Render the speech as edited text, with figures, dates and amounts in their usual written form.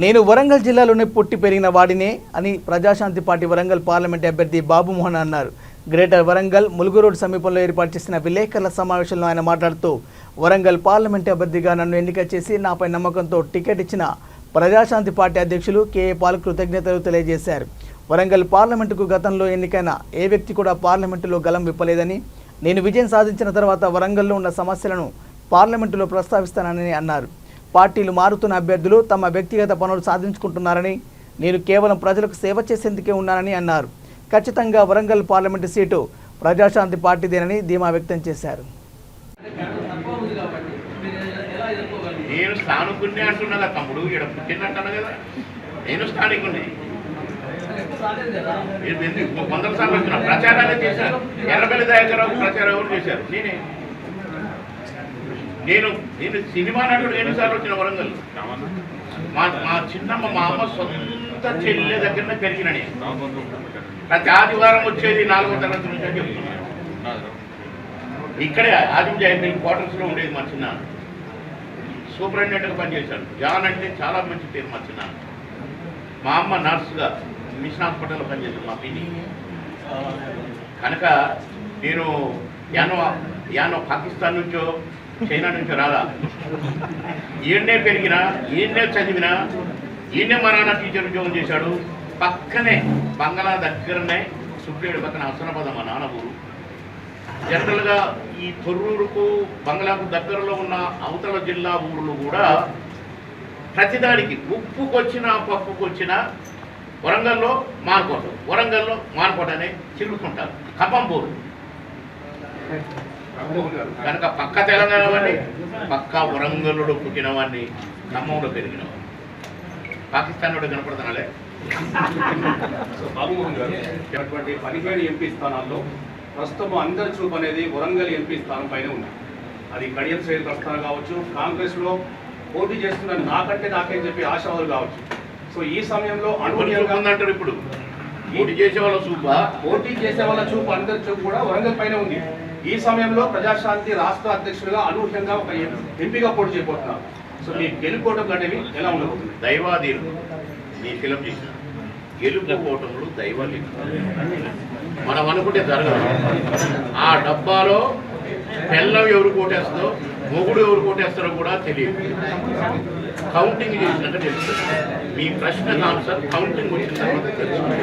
నేను వరంగల్ జిల్లాలోనే పుట్టి పెరిగిన వాడినే అని ప్రజాశాంతి పార్టీ వరంగల్ పార్లమెంట్ అభ్యర్థి బాబు మోహన్ అన్నారు. గ్రేటర్ వరంగల్ ములుగు రోడ్ సమీపంలో ఏర్పాటు చేసిన విలేకరుల సమావేశంలో ఆయన మాట్లాడుతూ వరంగల్ పార్లమెంట్ అభ్యర్థిగా నన్ను ఎన్నిక చేసి నాపై నమ్మకంతో టికెట్ ఇచ్చిన ప్రజాశాంతి పార్టీ అధ్యక్షులు కేఏ పాల్ కృతజ్ఞతలు తెలియజేశారు. వరంగల్ పార్లమెంటుకు గతంలో ఎన్నికైన ఏ వ్యక్తి కూడా పార్లమెంటులో గలం విప్పలేదని, నేను విజయం సాధించిన తర్వాత వరంగల్లో ఉన్న సమస్యలను పార్లమెంటులో ప్రస్తావిస్తానని అన్నారు. పార్టీలు మారుతున్న అభ్యర్థులు తమ వ్యక్తిగత పనులు సాధించుకుంటున్నారని, నేను కేవలం ప్రజలకు సేవ చేసేందుకే ఉన్నానని అన్నారు. ఖచ్చితంగా వరంగల్ పార్లమెంటు సీటు ప్రజాశాంతి పార్టీదేనని ధీమా వ్యక్తం చేశారు. నేను స్థానికుడిని అంటున్నదా తమ్ముడు, ఇక్కడ పుట్టినట్టు కదా, నేను స్థానికుడిని. వందల సార్లు వచ్చిన ప్రచారాలే చేశారు. ఎర్రబెల్లి దయాకరావు ప్రచారం ఎవరు చేశారు? నేనే. నేను సినిమా నటుడు ఎన్నిసార్లు వచ్చిన వరంగల్. మా చిన్నమ్మ మా అమ్మ సొంత చెల్లె దగ్గరనే పెరిగిన నేను. ప్రతి ఆదివారం వచ్చేది 4వ తరగతి నుంచి అని చెప్తున్నాను. ఇక్కడే ఆదిం జయంతి క్వార్టర్స్లో ఉండేది మా చిన్న. సూపరింటెండెంట్గా పనిచేశాడు. జాన్ అంటే చాలా మంచి పేరు మా చిన్న. మా అమ్మ నర్సుగా మిషన్ హాస్పిటల్లో పనిచేశాడు మా పిన్ని. కనుక నేను యానో పాకిస్తాన్ నుంచో చైనా నుంచో రాదా, ఈయన్నే పెరిగినా, ఈయన్నే చదివినా, ఈయన్నే మా నాన్న టీచర్ ఉద్యోగం చేశాడు. పక్కనే బంగాళా దగ్గరనే సుప్రీడు పక్కన హసనాబాద్ మా నాన్న ఊరు. జనరల్గా ఈ తొర్రూరుకు బంగ్లాకు దగ్గరలో ఉన్న అవతల జిల్లా ఊర్లు కూడా ప్రతిదానికి ఉప్పుకొచ్చినా పప్పుకొచ్చినా వరంగల్లో మార్కోట అనే చిరుగుతుంటారు. ఖమ్మం బోరు కనుక పక్క తెలంగాణ వాడిని, పక్క వరంగల్లో పుట్టిన వాడిని, ఖమ్మంలో పెరిగిన వాడిని. పాకిస్తాన్ వాడు కనపడుతున్నాలే. బాబుమోహన్ గారు 17 ఎంపీ స్థానాల్లో ప్రస్తుతం అందరి చూపు అనేది వరంగల్ ఎంపీ స్థానం పైన ఉంది. అది కడియం శ్రేణి ప్రస్థానం కావచ్చు, కాంగ్రెస్లో పోటీ చేస్తున్న నాకేం చెప్పి ఆశావాదులు కావచ్చు. సో ఈ సమయంలో అంటారు ఇప్పుడు పోటీ చేసే వాళ్ళ చూపు అందరి చూపు కూడా వరంగల్ పైన ఉంది. ఈ సమయంలో ప్రజాశాంతి రాష్ట్ర అధ్యక్షుడిగా అనూహ్యంగా ఒక ఎంపీగా పోటీ చేయబోతున్నారు. సో మీ గెలుపోవడం అనేవి ఎలా ఉండబోతుంది? దైవాధీనం. నీ ఫిలం చేసిన గెలుపుకోవటంలో దైవాలు మనం అనుకుంటే జరగదు. ఆ డబ్బాలో పెళ్ళం ఎవరు కోటేస్తుందో, మొగుడు ఎవరు కోటేస్తారో కూడా తెలియదు. కౌంటింగ్ చేసినట్టు తెలుస్తుంది. మీ ప్రశ్నకు ఆన్సర్ కౌంటింగ్ వచ్చిన తర్వాత తెలుస్తుంది.